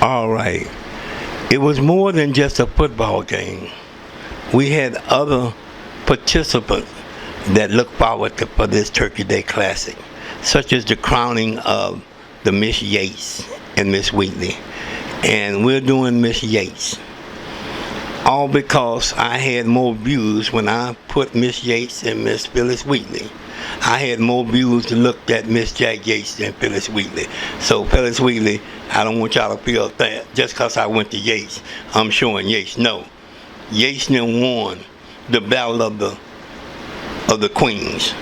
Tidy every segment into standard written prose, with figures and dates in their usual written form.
All right. It was more than just a football game. We had other participants that looked forward for this Turkey Day Classic, such as the crowning of the Miss Yates and Miss Wheatley. And we're doing Miss Yates. All because I had more views when I put Miss Yates and Miss Phyllis Wheatley. I had more views to look at Miss Jack Yates than Phyllis Wheatley. So Phyllis Wheatley, I don't want y'all to feel that just because I went to Yates, I'm showing Yates. No. Yates then won the battle of the Queens.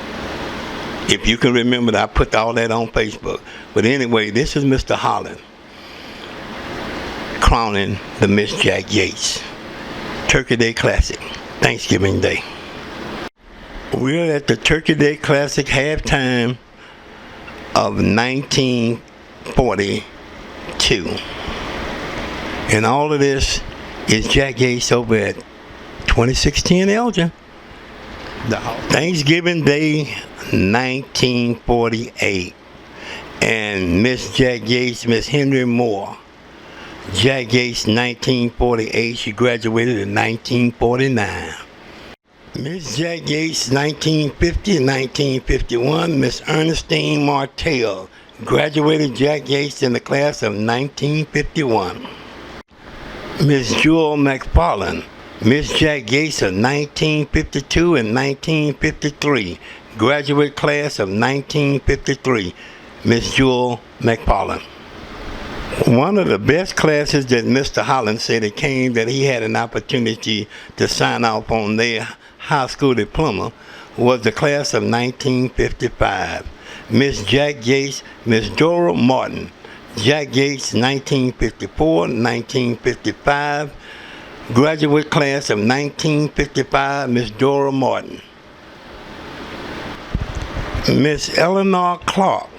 If you can remember that, I put all that on Facebook. But anyway, this is Mr. Holland crowning the Miss Jack Yates. Turkey Day Classic, Thanksgiving Day. We're at the Turkey Day Classic halftime of 1942. And all of this is Jack Yates over at 2610 Elgin. Thanksgiving Day 1948. And Miss Jack Yates, Miss Henry Moore. Jack Yates 1948, she graduated in 1949. Miss Jack Yates 1950 and 1951, Miss Ernestine Martell graduated Jack Yates in the class of 1951. Miss Jewel McFarland, Miss Jack Yates of 1952 and 1953, graduate class of 1953, Miss Jewel McFarland. One of the best classes that Mr. Holland said it came that he had an opportunity to sign off on their high school diploma was the class of 1955. Miss Jack Yates, Miss Dora Martin. Jack Yates 1954, 1955. Graduate class of 1955, Miss Dora Martin. Miss Eleanor Clark.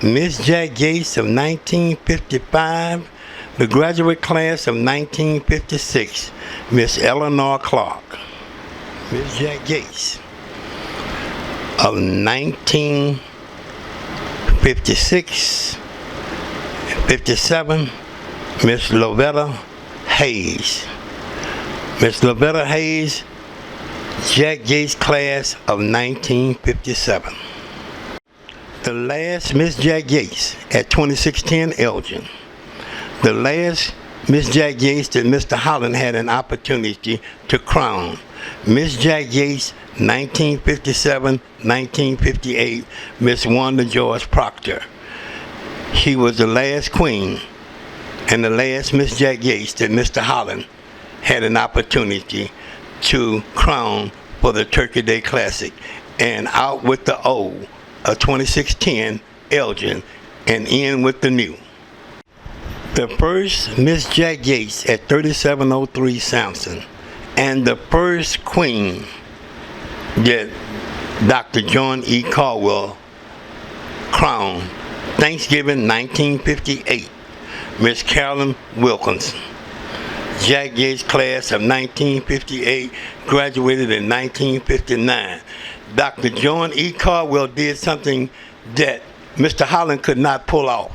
Miss Jack Yates of 1955, the graduate class of 1956, Miss Eleanor Clark. Miss Jack Yates of 1956, 57, Miss Lovetta Hayes. Miss Lovetta Hayes, Jack Yates class of 1957. The last Miss Jack Yates at 2610 Elgin. The last Miss Jack Yates that Mr. Holland had an opportunity to crown. Miss Jack Yates, 1957, 1958, Miss Wanda George Proctor. She was the last queen and the last Miss Jack Yates that Mr. Holland had an opportunity to crown for the Turkey Day Classic. And out with the O of 2610 Elgin and in with the new. The first Miss Jack Yates at 3703 Sampson and the first queen that Dr. John E. Caldwell crowned Thanksgiving 1958, Miss Carolyn Wilkinson. Jack Yates class of 1958, graduated in 1959. Dr. John E. Caldwell did something that Mr. Holland could not pull off,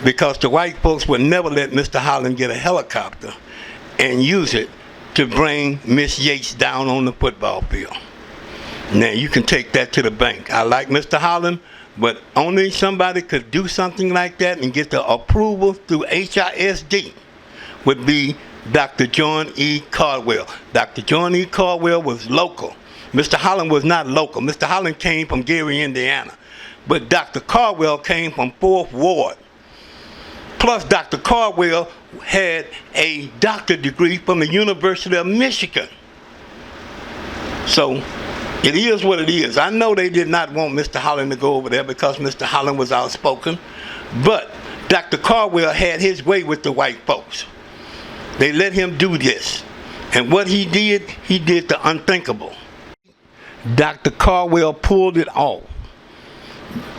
because the white folks would never let Mr. Holland get a helicopter and use it to bring Miss Yates down on the football field. Now you can take that to the bank. I like Mr. Holland, but only somebody could do something like that and get the approval through HISD would be Dr. John E. Caldwell. Dr. John E. Caldwell was local. Mr. Holland was not local. Mr. Holland came from Gary, Indiana. But Dr. Caldwell came from 4th Ward. Plus, Dr. Caldwell had a doctorate degree from the University of Michigan. So, it is what it is. I know they did not want Mr. Holland to go over there because Mr. Holland was outspoken. But Dr. Caldwell had his way with the white folks. They let him do this. And what he did the unthinkable. Dr. Caldwell pulled it off.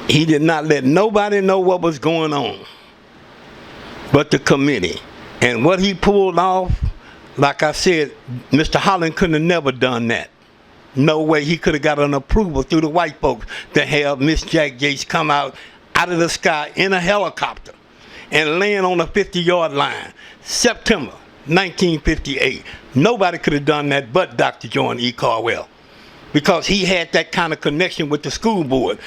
He did not let nobody know what was going on but the committee. And what he pulled off, like I said, Mr. Holland couldn't have never done that. No way he could have got an approval through the white folks to have Miss Jack Yates come out of the sky in a helicopter and laying on the 50-yard line. September 1958. Nobody could have done that but Dr. John E. Caldwell, because he had that kind of connection with the school board.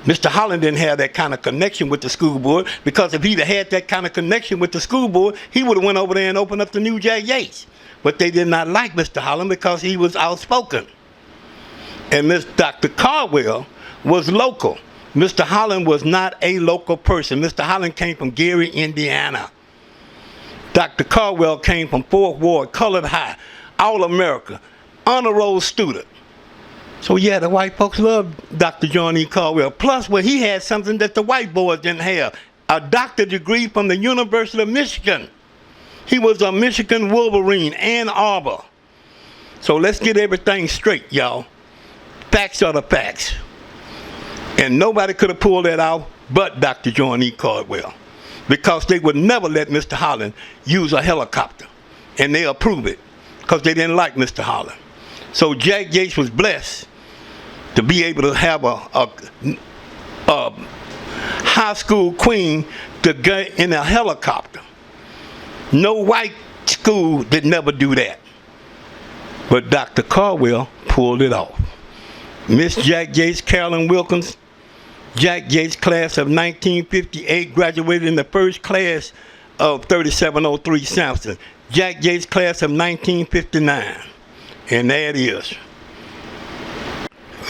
Mr. Holland didn't have that kind of connection with the school board, because if he'd had that kind of connection with the school board, he would have went over there and opened up the new Jack Yates. But they did not like Mr. Holland because he was outspoken. And Dr. Caldwell was local. Mr. Holland was not a local person. Mr. Holland came from Gary, Indiana. Dr. Caldwell came from 4th Ward, Colored High, All-America, honor roll student. So yeah, the white folks loved Dr. John E. Caldwell. Plus, well, he had something that the white boys didn't have, a doctorate degree from the University of Michigan. He was a Michigan Wolverine, Ann Arbor. So let's get everything straight, y'all. Facts are the facts. And nobody could have pulled that out but Dr. John E. Caldwell, because they would never let Mr. Holland use a helicopter. And they approved it because they didn't like Mr. Holland. So Jack Yates was blessed to be able to have a high school queen to get in a helicopter. No white school did never do that. But Dr. Caldwell pulled it off. Miss Jack Yates, Carolyn Wilkins, Jack Yates, class of 1958, graduated in the first class of 3703 Sampson. Jack Yates, class of 1959. And there it is.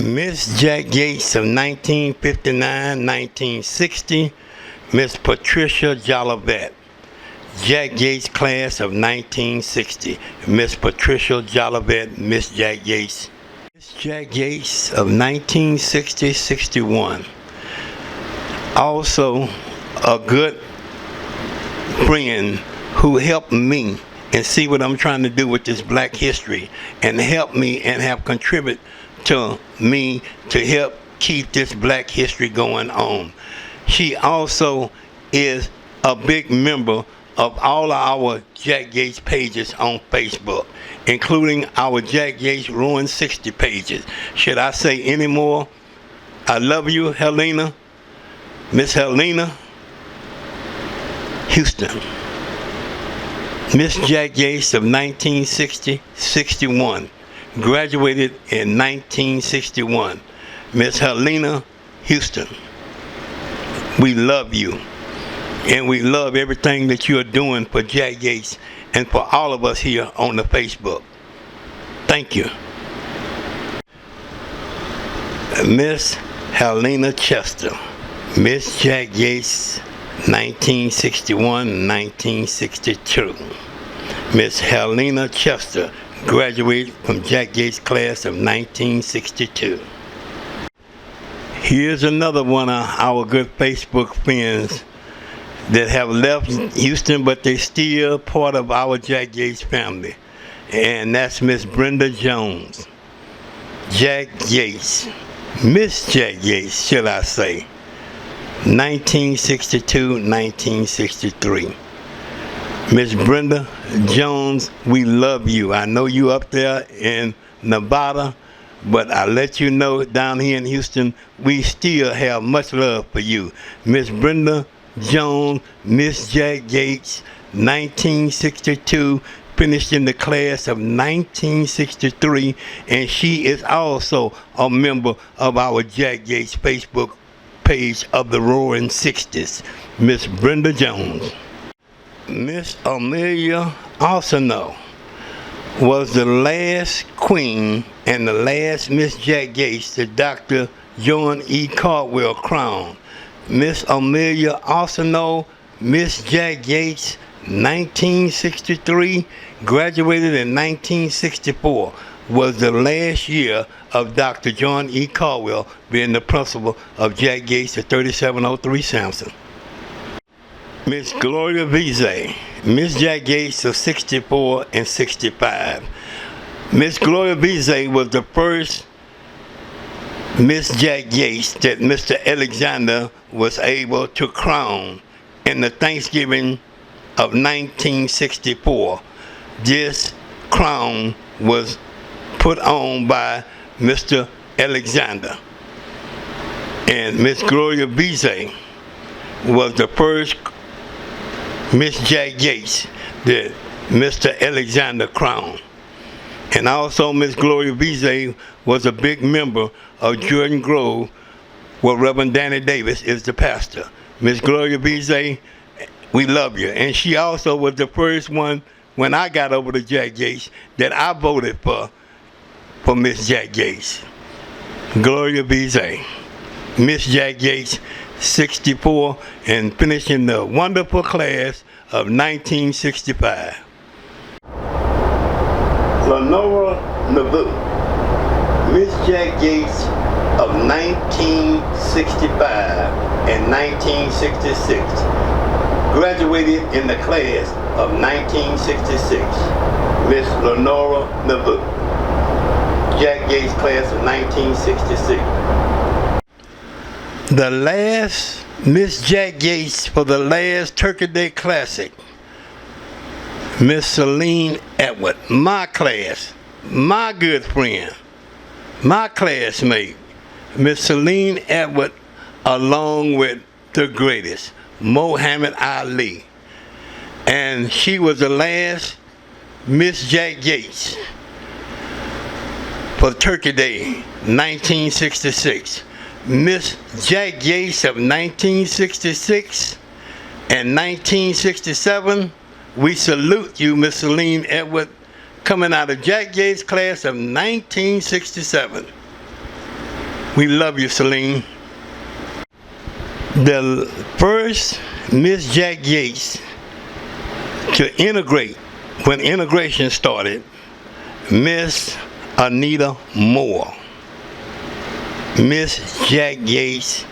Miss Jack Yates of 1959-1960, Miss Patricia Jolivet. Jack Yates, class of 1960. Miss Patricia Jolivet, Miss Jack Yates. Miss Jack Yates of 1960-61. Also a good friend who helped me and see what I'm trying to do with this black history, and help me and have contributed to me to help keep this black history going on. She also is a big member of all of our Jack Yates pages on Facebook, including our Jack Yates Ruin 60 pages. Should I say any more? I love you, Helena. Miss Helena Houston. Miss Jack Yates of 1960-61, graduated in 1961. Miss Helena Houston, we love you, and we love everything that you are doing for Jack Yates and for all of us here on the Facebook. Thank you. Miss Helena Chester, Miss Jack Yates 1961-1962. Miss Helena Chester graduated from Jack Yates class of 1962. Here's another one of our good Facebook friends that have left Houston, but they still part of our Jack Yates family. And that's Miss Brenda Jones. Jack Yates. Miss Jack Yates, should I say. 1962-1963. Miss Brenda Jones, we love you. I know you up there in Nevada, but I let you know down here in Houston, we still have much love for you. Miss Brenda Jones, Miss Jack Yates, 1962, finished in the class of 1963, and she is also a member of our Jack Yates Facebook page of the Roaring 60s, Miss Brenda Jones. Miss Amelia Arsenault was the last queen and the last Miss Jack Yates that Dr. John E. Caldwell crowned. Miss Amelia Arsenault, Miss Jack Yates, 1963, graduated in 1964, was the last year of Dr. John E. Caldwell being the principal of Jack Yates at 3703 Sampson. Miss Gloria Vise, Miss Jack Yates of 64 and 65. Miss Gloria Vise was the first Miss Jack Yates that Mr. Alexander was able to crown in the Thanksgiving of 1964. This crown was put on by Mr. Alexander. And Miss Gloria Vise was the first Miss Jack Yates, the Mr. Alexander Crown. And also Miss Gloria Vize was a big member of Jordan Grove, where Reverend Danny Davis is the pastor. Miss Gloria Vize, we love you. And she also was the first one, when I got over to Jack Yates, that I voted for Miss Jack Yates. Gloria Vize, Miss Jack Yates, 64, and finishing the wonderful class of 1965. Lenora Nauvoo, Miss Jack Yates of 1965 and 1966, graduated in the class of 1966. Miss Lenora Nauvoo, Jack Yates class of 1966. The last Miss Jack Yates for the last Turkey Day Classic, Miss Celine Edward, my class, my good friend, my classmate, Miss Celine Edward, along with the greatest, Muhammad Ali. And she was the last Miss Jack Yates for Turkey Day, 1966. Miss Jack Yates of 1966 and 1967, we salute you, Miss Celine Edward, coming out of Jack Yates' class of 1967. We love you, Celine. The first Miss Jack Yates to integrate, when integration started, Miss Anita Moore, Miss Jack Yates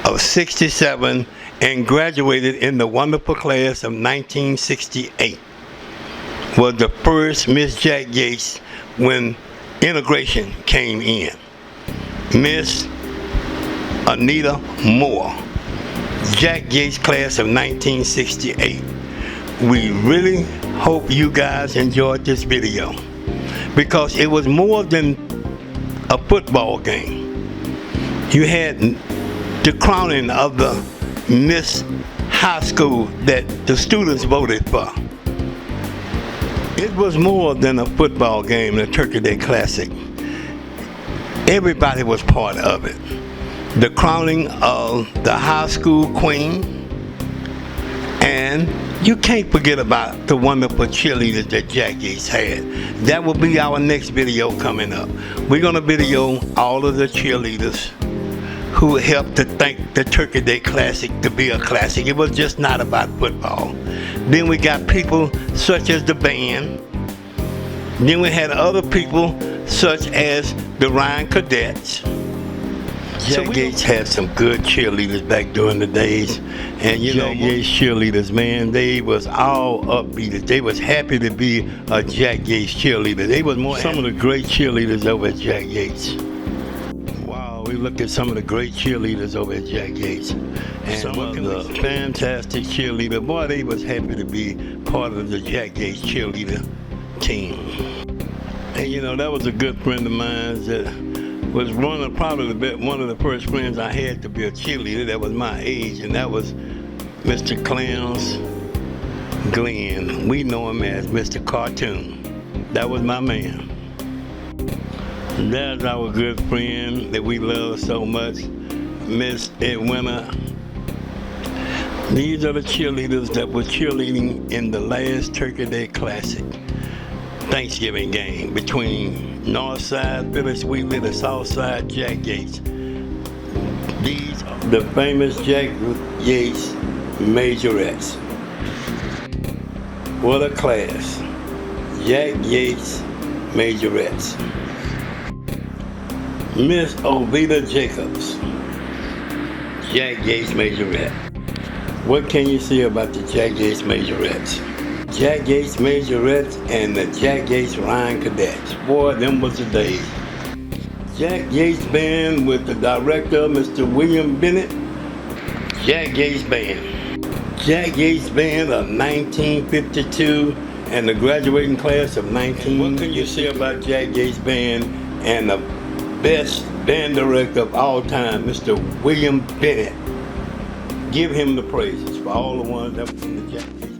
of 67, and graduated in the wonderful class of 1968, was the first Miss Jack Yates when integration came in. Miss Anita Moore, Jack Yates class of 1968. We really hope you guys enjoyed this video, because it was more than a football game. You had the crowning of the Miss High School that the students voted for. It was more than a football game, the Turkey Day Classic. Everybody was part of it. The crowning of the high school queen, and you can't forget about the wonderful cheerleaders that Jack Yates had. That will be our next video coming up. We're gonna video all of the cheerleaders who helped to make the Turkey Day Classic to be a classic. It was just not about football. Then we got people such as the band. Then we had other people such as the Ryan Cadets. Jack Yates had some good cheerleaders back during the days. And you know, Yates cheerleaders, man, they was all upbeat. They was happy to be a Jack Yates cheerleader. They was more some of the great cheerleaders over at Jack Yates. We looked at some of the great cheerleaders over at Jack Yates, and some of the fantastic cheerleaders. Boy, they was happy to be part of the Jack Yates cheerleader team. And you know, that was a good friend of mine that was probably one of the first friends I had to be a cheerleader that was my age, and that was Mr. Clarence Glenn. We know him as Mr. Cartoon. That was my man. That's our good friend that we love so much, Miss Edwina. These are the cheerleaders that were cheerleading in the last Turkey Day Classic Thanksgiving game between Northside, Phyllis Wheatley, the Southside, Jack Yates. These are the famous Jack Yates majorettes. What a class. Jack Yates majorettes. Miss Ovita Jacobs, Jack Yates majorette. What can you say about the Jack Yates majorettes? Jack Yates majorettes and the Jack Yates Ryan Cadets. Boy, them was the days. Jack Yates Band with the director, Mr. William Bennett. Jack Yates Band. Jack Yates Band of 1952 and the graduating class of 19. What can you say about Jack Yates Band and the best band director of all time, Mr. William Bennett? Give him the praises for all the ones that was in the Jack Yates